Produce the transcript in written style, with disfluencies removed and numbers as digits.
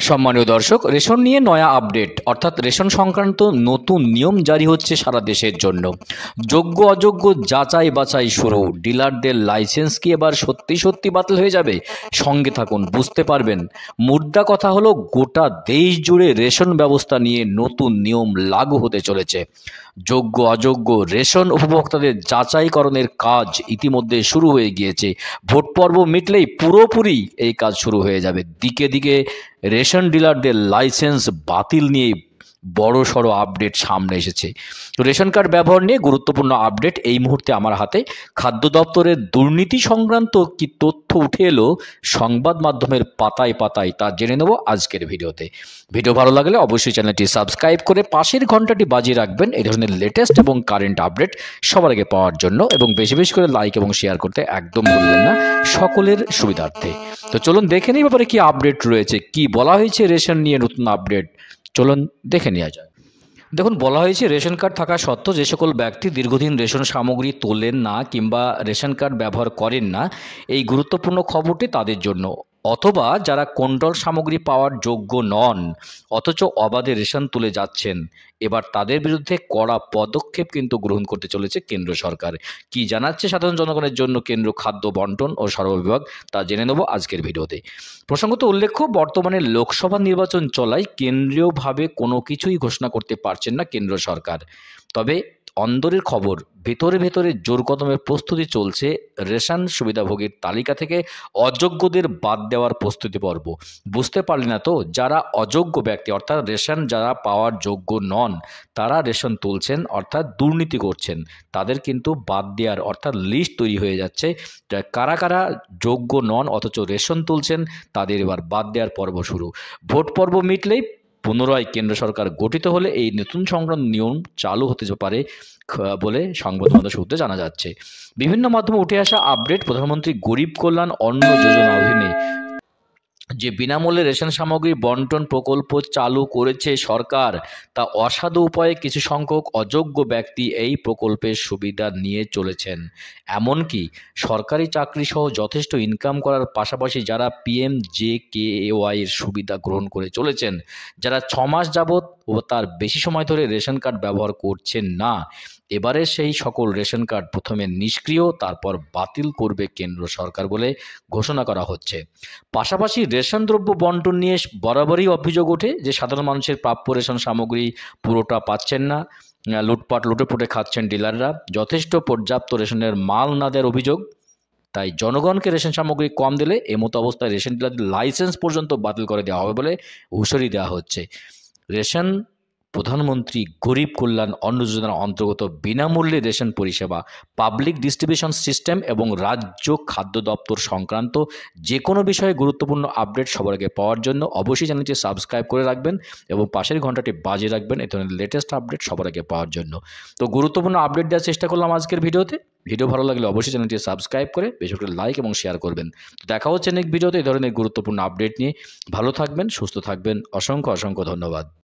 সম্মানীয় দর্শক, রেশন নিয়ে নয়া আপডেট অর্থাৎ রেশন সংক্রান্ত নতুন নিয়ম জারি হচ্ছে সারা দেশের জন্য। যোগ্য অযোগ্য যাচাই বাছাই শুরু। ডিলারদের লাইসেন্স কি এবার সত্যি সত্যি বাতিল হয়ে যাবে? সঙ্গে থাকুন, বুঝতে পারবেন। মুদ্রা কথা হলো, গোটা দেশ জুড়ে রেশন ব্যবস্থা নিয়ে নতুন নিয়ম লাগু হতে চলেছে। যোগ্য অযোগ্য রেশন উপভোক্তাদের যাচাইকরণের কাজ ইতিমধ্যে শুরু হয়ে গিয়েছে। ভোট পর্ব মিটলেই পুরোপুরি এই কাজ শুরু হয়ে যাবে। দিকে দিকে রেশন ডিলারদের লাইসেন্স বাতিল নিয়ে বড় সড়ো আপডেট সামনে এসেছে। তো রেশন কার্ড ব্যবহার নিয়ে গুরুত্বপূর্ণ আপডেট এই মুহূর্তে আমার হাতে। খাদ্য দপ্তরের দুর্নীতি সংক্রান্ত কি তথ্য উঠে এলো সংবাদ মাধ্যমের পাতায় পাতায়, তা জেনে নেব আজকের ভিডিওতে। ভিডিও ভালো লাগলে অবশ্যই চ্যানেলটি সাবস্ক্রাইব করে পাশের ঘন্টাটি বাজিয়ে রাখবেন এই ধরনের লেটেস্ট এবং কারেন্ট আপডেট সবার আগে পাওয়ার জন্য, এবং বেশি বেশি করে লাইক এবং শেয়ার করতে একদম ভুলবেন না, সকলের সুবিধার্থে। তো চলুন দেখে নিই ব্যাপারে কি আপডেট রয়েছে, কি বলা হয়েছে রেশন নিয়ে নতুন আপডেট। চলুন দেখে নেওয়া যায়। দেখুন, বলা হয়েছে রেশন কার্ড থাকা সত্ত্বেও যে সকল ব্যক্তি দীর্ঘদিন রেশন সামগ্রী তোলেন না কিংবা রেশন কার্ড ব্যবহার করেন না, এই গুরুত্বপূর্ণ খবরটি তাদের জন্য। অথবা যারা কন্ট্রোল সামগ্রী পাওয়ার যোগ্য নন অথচ অবাধে রেশন তুলে যাচ্ছেন, এবার তাদের বিরুদ্ধে কড়া পদক্ষেপ কিন্তু গ্রহণ করতে চলেছে কেন্দ্র সরকার। কি জানাচ্ছে সাধারণ জনগণের জন্য কেন্দ্র খাদ্য বন্টন ও সরবরাহ বিভাগ, তা জেনে নেব আজকের ভিডিওতে। প্রসঙ্গত উল্লেখ্য, বর্তমানে লোকসভা নির্বাচন চলায় কেন্দ্রীয়ভাবে কোনো কিছুই ঘোষণা করতে পারছেন না কেন্দ্র সরকার। তবে অন্দরের খবর, ভেতরে ভেতরে জোর কদমে প্রস্তুতি চলছে রেশন সুবিধাভোগীর তালিকা থেকে অযোগ্যদের বাদ দেওয়ার প্রস্তুতি পর্ব। বুঝতে পারলে না তো? যারা অযোগ্য ব্যক্তি অর্থাৎ রেশন যারা পাওয়ার যোগ্য নন, তারা রেশন তুলছেন অর্থাৎ দুর্নীতি করছেন, তাদের কিন্তু বাদ দেওয়ার অর্থাৎ লিস্ট তৈরি হয়ে যাচ্ছে। কারা কারা যোগ্য নন অথচ রেশন তুলছেন, তাদের এবার বাদ দেওয়ার পর্ব শুরু। ভোট পর্ব মিটলেই পুনরায় কেন্দ্র সরকার গঠিত হলে এই নতুন সংক্রান্ত নিয়ম চালু হতে পারে বলে সংবাদ মাধ্যম সূত্রে জানা যাচ্ছে। বিভিন্ন মাধ্যমে উঠে আসা আপডেট, প্রধানমন্ত্রী গরিব কল্যাণ অন্ন যোজনা অধীনে যে বিনামূল্যে রেশন সামগ্রী বন্টন প্রকল্প চালু করেছে সরকার, তা অসাধু উপায়ে কিছু সংখ্যক অযোগ্য ব্যক্তি এই প্রকল্পের সুবিধা নিয়ে চলেছেন। এমনকি সরকারি চাকরি সহ যথেষ্ট ইনকাম করার পাশাপাশি যারা PMJKY এর সুবিধা গ্রহণ করে চলেছেন, যারা 6 মাস যাবৎ ও তার বেশি সময় ধরে রেশন কার্ড ব্যবহার করছেন না, এবারে সেই সকল রেশন কার্ড প্রথমে নিষ্ক্রিয়, তারপর বাতিল করবে কেন্দ্র সরকার বলে ঘোষণা করা হচ্ছে। পাশাপাশি রেশন দ্রব্য বন্টন নিয়ে বরাবরই অভিযোগ ওঠে যে সাধারণ মানুষের প্রাপ্য রেশন সামগ্রী পুরোটা পাচ্ছেন না, লুটেপুটে খাচ্ছেন ডিলাররা, যথেষ্ট পর্যাপ্ত রেশনের মাল না দেওয়ার অভিযোগ। তাই জনগণকে রেশন সামগ্রী কম দিলে এমতো অবস্থায় রেশন ডিলারদের লাইসেন্স পর্যন্ত বাতিল করে দেওয়া হবে বলে হুঁশিয়ারি দেওয়া হচ্ছে। রেশন প্রধানমন্ত্রী গরিব কল্যাণ অন্ন যোজনার অন্তর্গত বিনামূল্যে রেশন পরিষেবা, পাবলিক ডিস্ট্রিবিউশন সিস্টেম এবং রাজ্য খাদ্য দপ্তর সংক্রান্ত যে কোনো বিষয়ে গুরুত্বপূর্ণ আপডেট সবার আগে পাওয়ার জন্য অবশ্যই চ্যানেলটি সাবস্ক্রাইব করে রাখবেন এবং পাশের ঘন্টাটি বাজিয়ে রাখবেন এই ধরনের লেটেস্ট আপডেট সবার আগে পাওয়ার জন্য। তো গুরুত্বপূর্ণ আপডেট দেওয়ার চেষ্টা করলাম আজকের ভিডিওতে। ভিডিও ভালো লাগলে অবশ্যই চ্যানেলটি সাবস্ক্রাইব করে বেশি করে লাইক এবং শেয়ার করবেন। তো দেখা হচ্ছে নেক্সট ভিডিওতে এই ধরনের গুরুত্বপূর্ণ আপডেট নিয়ে। ভালো থাকবেন, সুস্থ থাকবেন। অসংখ্য অসংখ্য ধন্যবাদ।